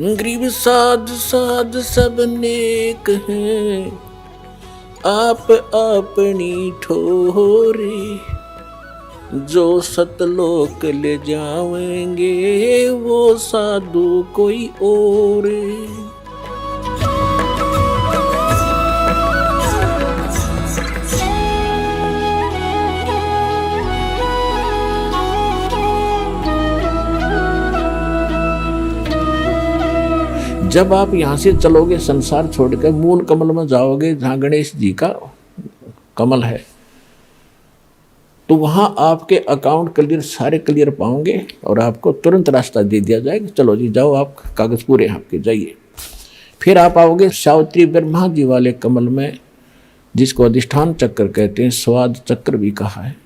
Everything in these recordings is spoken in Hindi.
गरीब साध साध सब नेक हैं, आप अपनी ठोरे। जो सतलोक ले जाएंगे वो साधु कोई और। जब आप यहाँ से चलोगे संसार छोड़कर मूल कमल में जाओगे जहाँ गणेश जी का कमल है, तो वहाँ आपके अकाउंट क्लियर सारे क्लियर पाओगे और आपको तुरंत रास्ता दे दिया जाएगा। चलो जी जाओ, आप कागज पूरे आपके जाइए। फिर आप आओगे सावित्री ब्रह्मा जी वाले कमल में, जिसको अधिष्ठान चक्र कहते हैं, स्वाद चक्र भी कहा है।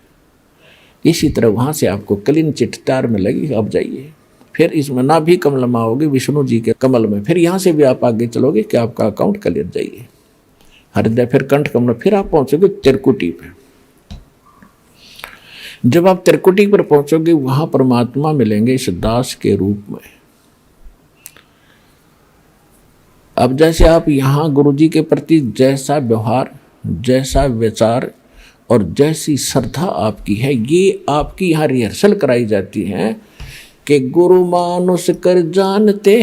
इसी तरह वहाँ से आपको क्लीन चिट तार में लगी, आप जाइए। फिर इसमें नाभि कमल में आओगे विष्णु जी के कमल में। फिर यहाँ से भी आप आगे चलोगे कि आपका अकाउंट क्लियर, जाइए हृदय, फिर कंठ कमल, फिर आप पहुँचोगे त्रिकुटी पे। जब आप त्रिकुटी पर पहुँचोगे वहाँ परमात्मा मिलेंगे इस दास के रूप में। अब जैसे आप यहाँ गुरु जी के प्रति जैसा व्यवहार, जैसा विचार और जैसी श्रद्धा आपकी है, ये आपकी यहाँ रिहर्सल कराई जाती है कि गुरु मानुष कर जानते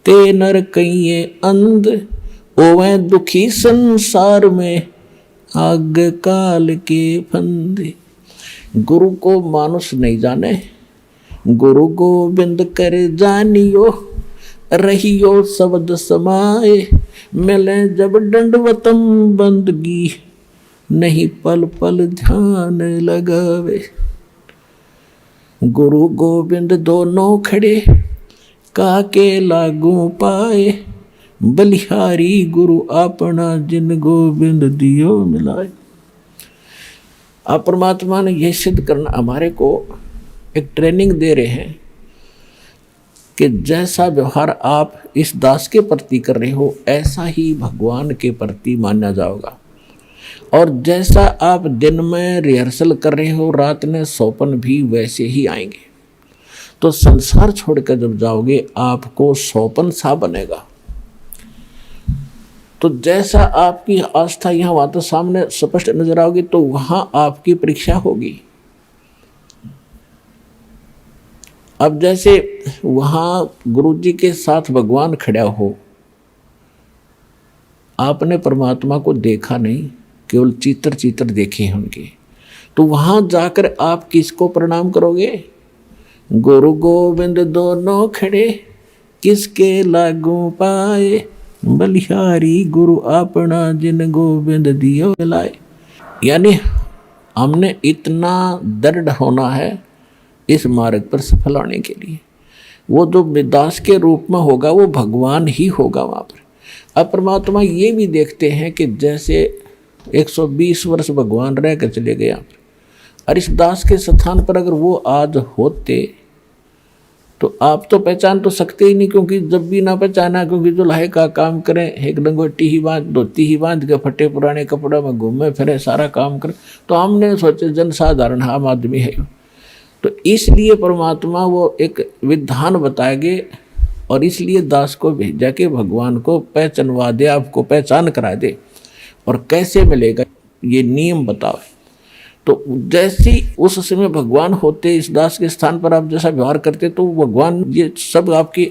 ते नर कहिए अंध, ओवे दुखी संसार में आग काल के फंदे। गुरु को मानुष नहीं जाने, गुरु गोविंद कर जानियो, रहियो शब्द समाए, मिले जब दंडवतम बंदगी, नहीं पल पल ध्यान लगावे। गुरु गोविंद दोनों खड़े काके लागू पाए, बलिहारी गुरु अपना जिन गोविंद दियो मिलाए। आप परमात्मा ने यह सिद्ध करना हमारे को एक ट्रेनिंग दे रहे हैं कि जैसा व्यवहार आप इस दास के प्रति कर रहे हो ऐसा ही भगवान के प्रति माना जाएगा। और जैसा आप दिन में रिहर्सल कर रहे हो, रात में सौपन भी वैसे ही आएंगे। तो संसार छोड़कर जब जाओगे आपको सौपन सा बनेगा। तो जैसा आपकी आस्था यहाँ वहाँ तो सामने स्पष्ट नजर आओगी, तो वहाँ आपकी परीक्षा होगी। अब जैसे वहाँ गुरु जी के साथ भगवान खड़ा हो, आपने परमात्मा को देखा नहीं, केवल चित्र चित्र देखे हैं उनके, तो वहाँ जाकर आप किसको प्रणाम करोगे? गुरु गोविंद दोनों खड़े किसके लागू पाए, बलिहारी गुरु अपना जिन गोविंद दियो मिलाए। यानी हमने इतना दृढ़ होना है इस मार्ग पर सफल होने के लिए। वो जो दास के रूप में होगा वो भगवान ही होगा वहाँ पर। अब परमात्मा ये भी देखते हैं कि जैसे 120 वर्ष भगवान रह कर चले गए यहाँ पर, और इस दास के स्थान पर अगर वो आज होते तो आप तो पहचान तो सकते ही नहीं, क्योंकि जब भी ना पहचाना, क्योंकि जो लाहे का काम करें, एक लंगोटी ही बांध, धोती ही बांध के फटे पुराने कपड़ों में घूमे फिरे, सारा काम करें, तो हमने सोचे जनसाधारण आम आदमी है। तो इसलिए परमात्मा वो एक विधान बताएंगे और इसलिए दास को भेजा के भगवान को पहचानवा दे, आपको पहचान करा दे। और कैसे मिलेगा ये नियम बताओ। तो जैसे उस समय भगवान होते इस दास के स्थान पर आप जैसा व्यवहार करते, तो भगवान ये सब आपके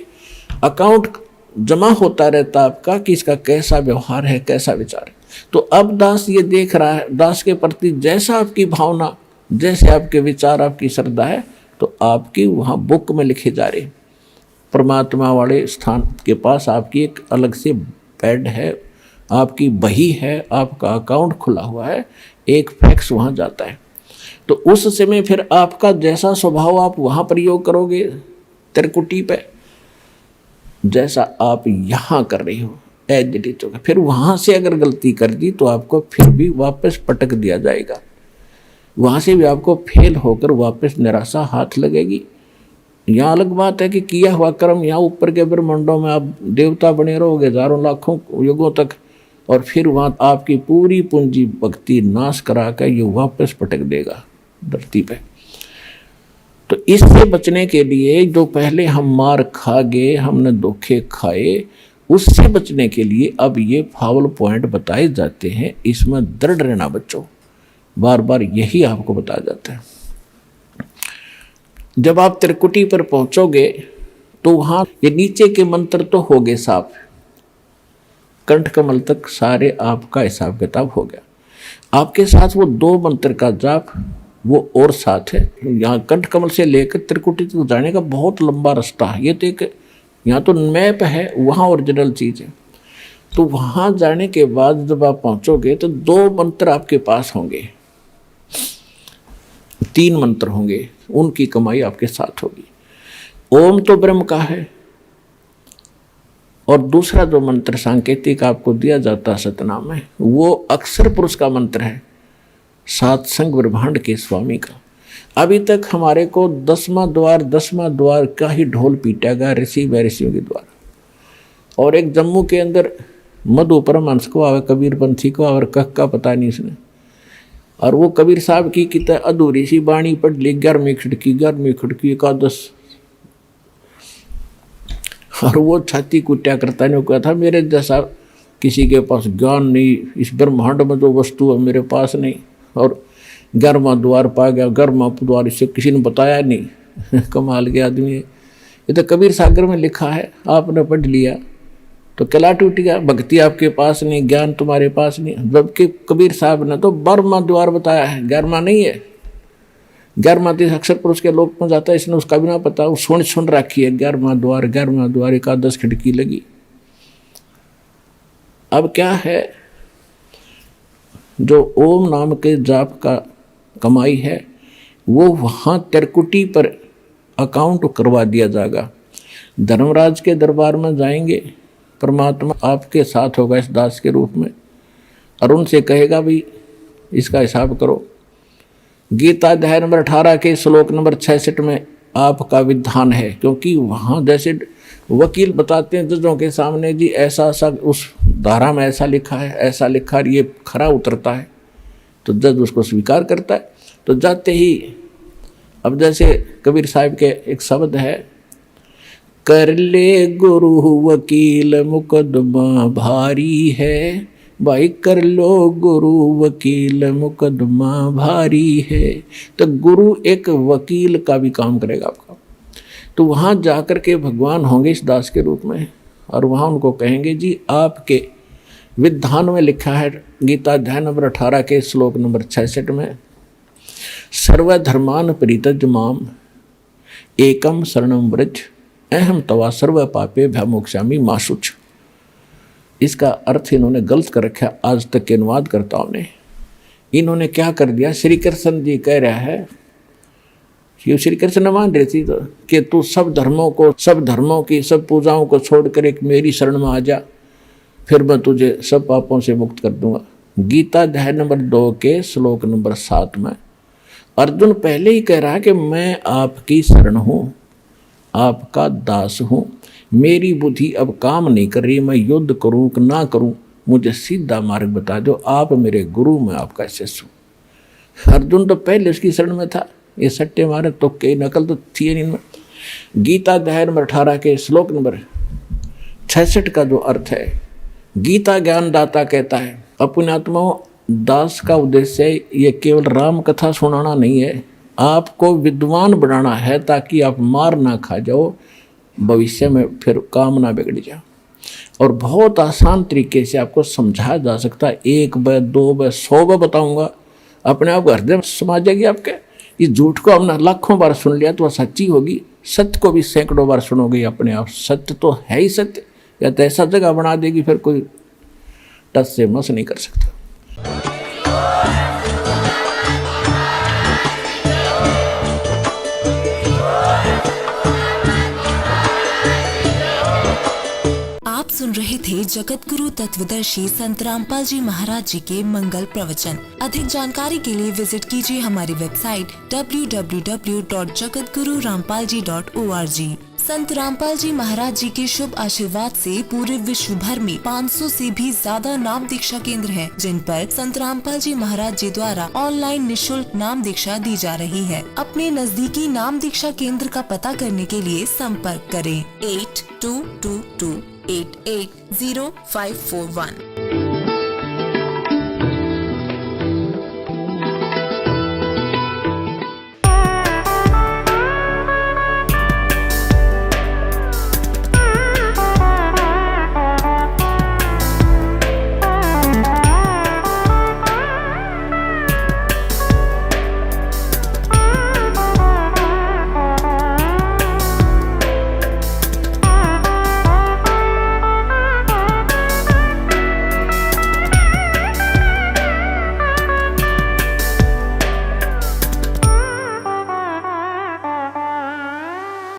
अकाउंट जमा होता रहता आपका कि इसका कैसा व्यवहार है, कैसा विचार है। तो अब दास ये देख रहा है, दास के प्रति जैसा आपकी भावना, जैसे आपके विचार, आपकी श्रद्धा है, तो आपकी वहाँ बुक में लिखे जा रहे। परमात्मा वाले स्थान के पास आपकी एक अलग से बेड है, आपकी बही है, आपका अकाउंट खुला हुआ है, एक फैक्स वहाँ जाता है। तो उस समय फिर आपका जैसा स्वभाव आप वहाँ प्रयोग करोगे त्रिकुटी पे, जैसा आप यहाँ कर रहे हो एडिट होगा। फिर वहाँ से अगर गलती कर दी तो आपको फिर भी वापस पटक दिया जाएगा, वहाँ से भी आपको फेल होकर वापस निराशा हाथ लगेगी। यहाँ अलग बात है कि किया हुआ कर्म यहाँ ऊपर के ब्रह्मांडों में आप देवता बने रहोगे हजारों लाखों युगों तक, और फिर वहाँ आपकी पूरी पूंजी भक्ति नाश करा कर ये वापस पटक देगा धरती पे। तो इससे बचने के लिए जो पहले हम मार खा गए, हमने धोखे खाए, उससे बचने के लिए अब ये फाउल पॉइंट बताए जाते हैं। इसमें दृढ़ रहना बच्चों, बार बार यही आपको बताया जाता है। जब आप त्रिकुटी पर पहुंचोगे तो वहां ये नीचे के मंत्र तो हो गए साफ, कंठ कमल तक सारे आपका हिसाब किताब हो गया। आपके साथ वो 2 मंत्र का जाप वो और साथ है। यहाँ कंठ कमल से लेकर त्रिकुटी तक जाने का बहुत लंबा रास्ता है। ये तो एक यहाँ तो मैप है, वहाँ ओरिजिनल चीज़ है। तो वहाँ जाने के बाद जब आप पहुँचोगे तो 2 मंत्र आपके पास होंगे, 3 मंत्र होंगे, उनकी कमाई आपके साथ होगी। ओम तो ब्रह्म का है, और दूसरा जो मंत्र सांकेतिक आपको दिया जाता है सतनाम में, वो अक्षर पुरुष का मंत्र है, सातसंग ब्रह्मांड के स्वामी का। अभी तक हमारे को 10वां द्वार का ही ढोल पीटा गया ऋषि व ऋषियों के द्वारा। और एक जम्मू के अंदर मधु परमहंस को आवे, कबीर पंथी को और कख का पता नहीं इसने, और वो कबीर साहब की कितना अधूरी सी बाणी पढ़ ली, 11वीं खिड़की एकादश, और वो छाती कुट्या करता ने कहा था मेरे जैसा किसी के पास ज्ञान नहीं, इस ब्रह्मांड में जो वस्तु है मेरे पास नहीं। और 11वां द्वार पा गया, 11वां द्वार इसे किसी ने बताया नहीं। कमाल के आदमी है। ये तो कबीर सागर में लिखा है, आपने पढ़ लिया तो कला टूट गया। भक्ति आपके पास नहीं, ज्ञान तुम्हारे पास नहीं, जबकि कबीर साहब ने तो 12वां द्वार बताया है, 11वां नहीं है। 11वां तो अक्षर पुरुष के लोक में जाता है, इसने उसका भी ना पता, वो सुन रखी है 11वां द्वार एकादश खिड़की लगी। अब क्या है, जो ओम नाम के जाप का कमाई है वो वहाँ त्रिकुटी पर अकाउंट करवा दिया जाएगा। धर्मराज के दरबार में जाएंगे, परमात्मा आपके साथ होगा इस दास के रूप में, और उनसे कहेगा भाई इसका हिसाब करो। गीता अध्याय नंबर 18 के श्लोक नंबर 66 में आपका विधान है, क्योंकि वहाँ जैसे वकील बताते हैं जजों के सामने, जी ऐसा उस धारा में ऐसा लिखा है, ऐसा लिखा है, ये खरा उतरता है, तो जज उसको स्वीकार करता है। तो जाते ही अब जैसे कबीर साहब के एक शब्द है, कर ले गुरु वकील मुकदमा भारी है, भाई कर लो गुरु वकील मुकदमा भारी है। तो गुरु एक वकील का भी काम करेगा आपका। तो वहाँ जाकर के भगवान होंगे इस दास के रूप में, और वहाँ उनको कहेंगे जी आपके विधान में लिखा है, गीता अध्याय नंबर 18 के श्लोक नंबर 66 में, सर्वधर्मान परित्यज्य माम एकम शरणम व्रज अहम तवा सर्व पापे भयमोक्षामि मा शुच। इसका अर्थ इन्होंने गलत कर रखा आज तक के अनुवादकर्ताओं ने। इन्होंने क्या कर दिया, श्री कृष्ण जी कह रहा है, ये श्री कृष्ण मान रही थी तो कि तू सब धर्मों की सब पूजाओं को छोड़कर एक मेरी शरण में आ जा, फिर मैं तुझे सब पापों से मुक्त कर दूंगा। गीता अध्याय नंबर 2 के श्लोक नंबर 7 में अर्जुन पहले ही कह रहा है कि मैं आपकी शरण हूँ, आपका दास हूँ, मेरी बुद्धि अब काम नहीं कर रही, मैं युद्ध करूँ कि ना करूँ, मुझे सीधा मार्ग बता दो, आप मेरे गुरु, मैं आपका शिष्य हूँ। अर्जुन तो पहले उसकी शरण में था, ये सट्टे मारे तो कई नकल तो थी नहीं इनमें। गीता अध्याय नंबर 18 के श्लोक नंबर 66 का जो अर्थ है, गीता ज्ञानदाता कहता है, अपने आत्माओं दास का उद्देश्य ये केवल राम कथा सुनाना नहीं है, आपको विद्वान बनाना है ताकि आप मार ना खा जाओ, भविष्य में फिर काम ना बिगड़ जाए। और बहुत आसान तरीके से आपको समझाया जा सकता है, 1 बार 2 बार 100 बार बताऊंगा, अपने आप हृदय में समा जाएगी आपके। इस झूठ को हमने लाखों बार सुन लिया तो वह सच्ची होगी, सत्य को भी सैकड़ों बार सुनोगे अपने आप, सत्य तो है ही सत्य, या तो ऐसा जगह बना देगी फिर कोई टस से मस नहीं कर सकता। आप सुन रहे थे जगत गुरु तत्वदर्शी संत रामपाल जी महाराज जी के मंगल प्रवचन। अधिक जानकारी के लिए विजिट कीजिए हमारी वेबसाइट www.jagatgururampalji.org। संत रामपाल जी महाराज जी के शुभ आशीर्वाद से पूरे विश्व भर में 500 से भी ज्यादा नाम दीक्षा केंद्र हैं, जिन पर संत रामपाल जी महाराज जी द्वारा ऑनलाइन निशुल्क नाम दीक्षा दी जा रही है। अपने नजदीकी नाम दीक्षा केंद्र का पता करने के लिए संपर्क करें 8222880541।